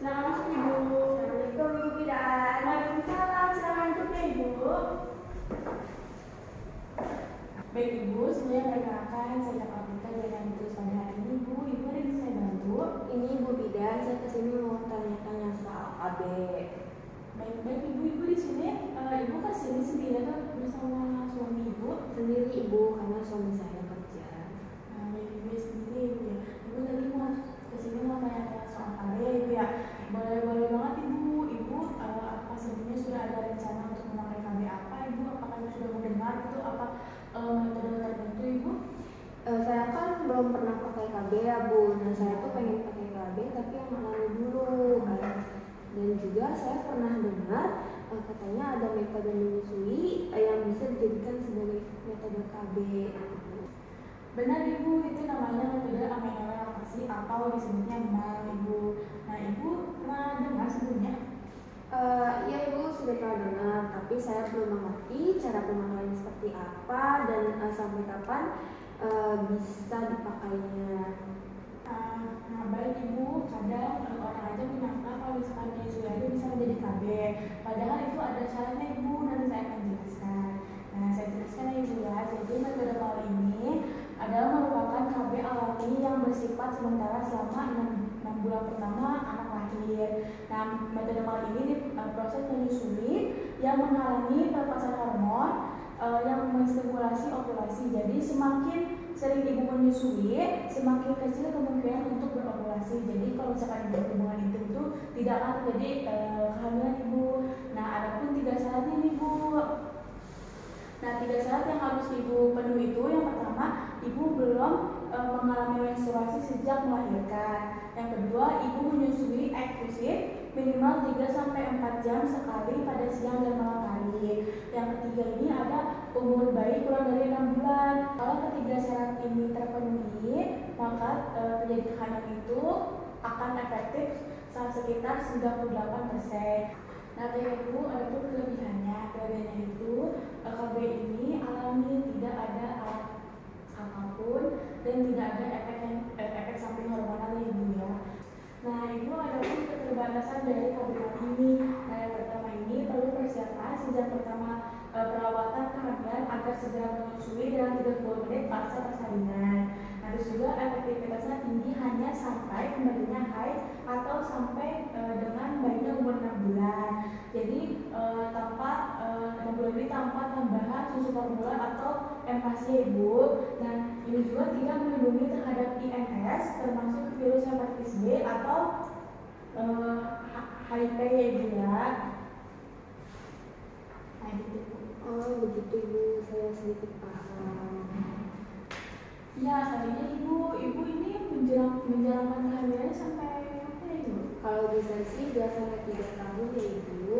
Silakan masuk Ibu. Assalamualaikum Ibu Bidan. Waalaikumsalam, silakan duduk ya Ibu. Baik Ibu, sebelumnya perkenalkan saya Kak Apika dari yang ditulis pada hari ini Ibu. Ibu ada yang bisa saya bantu? Ini Ibu Bidan, saya kesini mau tanya-tanya soal KB. Baik Ibu, Ibu di sini. Ibu kesini sendiri atau bersama suami Ibu? Sendiri Ibu, karena suami saya kerja. Nah, baik Ibu sendiri Ibu ya. Ibu tadi mau kesini mau tanya-tanya soal KB ya Ibu ya. Boleh banget Ibu. Ibu apa sebelumnya sudah ada rencana untuk memakai KB apa Ibu? Apakah Ibu sudah mendengar itu apa metode tertentu Ibu? Saya kan belum pernah pakai KB ya Bu. Nah saya tuh pengen pakai KB tapi yang alami dulu kan. Dan juga saya pernah dengar katanya ada metode menyusui yang bisa dijadikan sebagai metode KB. Benar Ibu, itu namanya metode amenorelakasi atau disebutnya MEL Ibu. Nah Ibu pernah dengar sebelumnya? Iya Ibu sudah pernah dengar, tapi saya belum mengerti cara pemakaiannya seperti apa dan sampai kapan bisa dipakainya. Nah baik Ibu, kadang orang aja menyangka kalau misalkan menyusui aja bisa menjadi KB. Padahal itu ada syaratnya Ibu, nanti saya akan jelaskan. Nah saya jelaskan ya Ibu ya, jadi metode MEL ini adalah merupakan KB alami yang bersifat sementara selama 6 bulan pertama anak lahir. Nah metode MEL ini proses menyusui yang menghalangi pelepasan hormon yang menstimulasi ovulasi. Jadi semakin sering ibu menyusui, semakin kecil kemungkinan untuk berovulasi. Jadi kalau misalkan ibu berhubungan intim itu tidak akan terjadi kehamilan ibu. Nah, ada pun 3 syaratnya nih Bu. Nah, 3 syarat yang harus ibu penuhi itu yang pertama, ibu belum mengalami menstruasi sejak melahirkan. Yang kedua, ibu menyusui eksklusif minimal 3-4 jam sekali pada siang dan malam hari. Yang ketiga ini ada umur bayi kurang dari 6 bulan. Kalau ketiga syarat ini terpenuhi, maka terjadi kehamilan itu akan efektif sekitar 98%. Nah, Ibu ada pun kelebihannya. Kelebihannya itu KB ini alami, tidak ada alat apapun dan tidak ada efek samping hormonal ya Ibu ya. Nah, Ibu ada pun keterbatasan dari KB ini. Nah, yang pertama ini perlu persiapan sejak pertama perawatan kehamilan agar segera menyusui dalam 30 menit pasca persalinan. Nah, terus juga efektivitasnya tinggi hanya sampai kembalinya haid atau sampai dengan bayinya umur 6 bulan. Jadi tanpa 6 bulan ini tanpa tambahan susu formula atau empasi ya Ibu. Dan ini juga tidak melindungi terhadap IMS termasuk virus hepatitis B atau HIV ya Ibu ya. Nah gitu Bu. Oh begitu Ibu, saya sedikit paham. Ya kayaknya Ibu ini menjalankan kehamilannya sampai apa ya Ibu? Kalau bisa sih 2-3 tahun ya Ibu.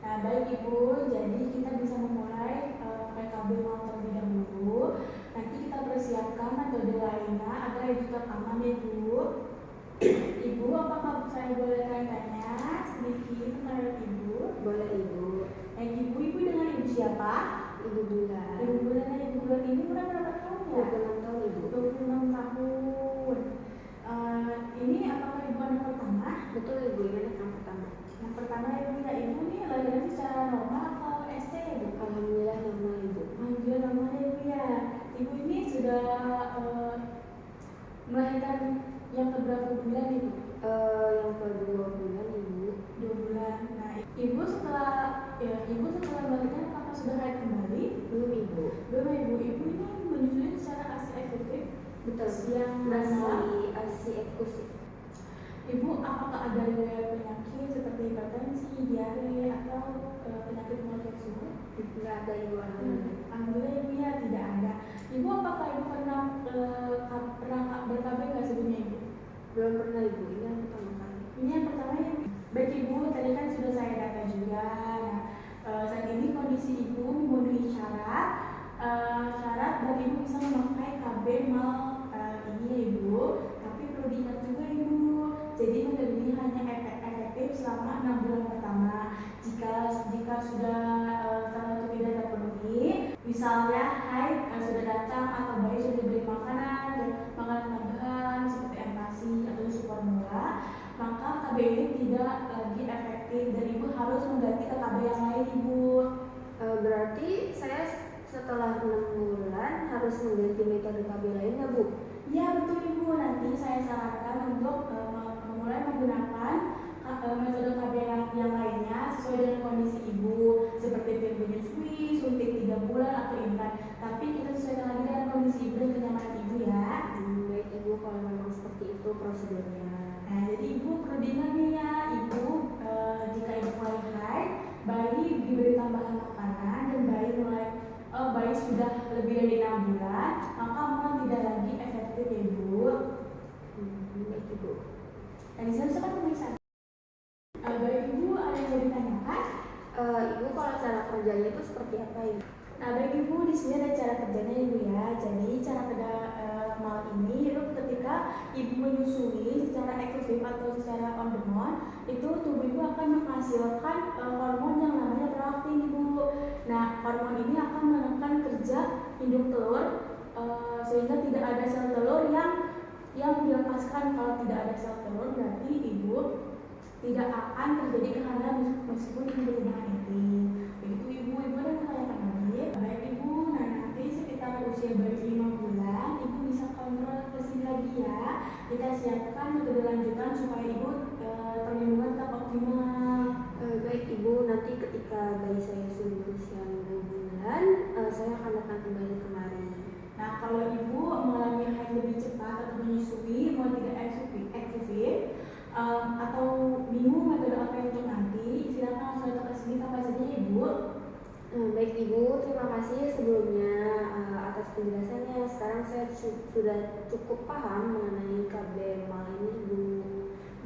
Nah baik Ibu, jadi kita bisa memulai PKB terlebih dahulu. Nanti kita persiapkan metode lainnya agar tetap aman ya Ibu. Ibu, apakah saya boleh tanya sedikit tentang Ibu? Boleh Ibu. Ibu dengan Ibu siapa? Ibu Bulan. Ibu Bulan dan Ibu Bulan ini udah berapa tahun ya? 26 tahun Ibu. 26 tahun. Ini apakah Ibu anak pertama? Betul Ibu, ini anak pertama. Yang pertama Ibu ya, Ibu nih lahiran secara normal atau ST ya Bu? Alhamdulillah normal Ibu. Alhamdulillah normal ya Ibu ya. Ibu ini sudah melahirkan yang keberapa bulan Ibu? Yang kedua bulan Ibu. 2 bulan. Nah, Ibu setelah melahirkan apakah sudah haid kembali? Belum Ibu. Belum Ibu. Ibu ini menyusui secara ASI eksklusif. Betul. Yang mana? ASI eksklusif. Ibu apakah ada riwayat penyakit seperti hipertensi, diare atau penyakit penyakit suhu? Tidak ada Ibu. Alhamdulillah Ibu ya tidak ada. Ibu apakah Ibu pernah berKB nggak sebelumnya Ibu? Belum pernah Ibu, ini yang pertama kali. Ini yang pertama ya Ibu. Baik Ibu, tadi kan sudah saya data juga. Nah, saat ini kondisi Ibu memenuhi syarat dan Ibu bisa memakai KB MEL ini ya Ibu. Tapi perlu diingat juga Ibu. Jadi metode ini hanya efektif selama 6 bulan pertama. Jika sudah salah satu tidak terpenuhi, misalnya haid sudah datang atau bayi sudah diberi makanan tambahan seperti empasi atau susu formula, maka KB ini tidak lagi efektif dan ibu harus mengganti ke KB yang lain ibu. Berarti saya setelah 6 bulan harus mengganti metode KB lain ya Bu? Iya betul ibu, nanti saya sarankan untuk mulai menggunakan metode KB yang lainnya sesuai dengan kondisi ibu, seperti pil menyusui, suntik 3 bulan atau implan. Tapi kita sesuaikan lagi dengan kondisi ibu dan kenyamanan ibu ya. Baik ibu, kalau memang seperti itu prosedurnya. Nah jadi ibu perlu diingat nih ya ibu, jika ibu mulai haid, bayi diberi tambahan makanan dan bayi sudah lebih dari 6 bulan, maka memang tidak lagi efektif ya ibu. Baik ibu. Dan di sana kan pemeriksaan. Baik ibu, ada yang mau ditanyakan? Ibu, kalau cara kerjanya itu seperti apa ya? Nah baik ibu, di sini ada cara kerjanya ibu ya. Jadi cara kerja mal ini itu ketika ibu menyusui secara eksklusif atau secara on demand, itu tubuh ibu akan menghasilkan hormon yang namanya prolaktin ibu. Nah hormon ini akan menekan kerja induk telur sehingga tidak ada sel telur yang dilepaskan. Kalau tidak ada sel telur berarti ibu tidak akan terjadi kehamilan meskipun ibu berhubungan intim. Begitu ibu ada pertanyaan lagi? Baik ibu, nah nanti sekitar usia bayi 5 bulan ibu bisa kontrol presiden lagi ya. Kita siapkan metode lanjutan supaya ibu perlindungan tetap optimal. Baik ibu, nanti ketika bayi saya sudah berusia 5 bulan, saya akan datang kembali kemari. Nah kalau ibu mengalami haid lebih cepat atau menyusui mau tidak eksklusif atau bingung metode apa yang untuk nanti, silakan langsung datang ke sini kapan saja ya ibu. Baik ibu, terima kasih sebelumnya atas penjelasannya. Sekarang saya sudah cukup paham mengenai KB mal ini ibu.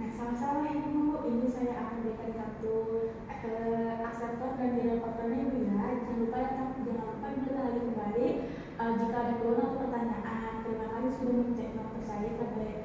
Nah sama-sama ibu, ini saya akan berikan kartu akseptor dan direkotornya ibu ya. Jangan lupa ibu datang lagi kembali jika ada keluhan atau pertanyaan. Terima kasih sudah mengecek nomor saya pada layar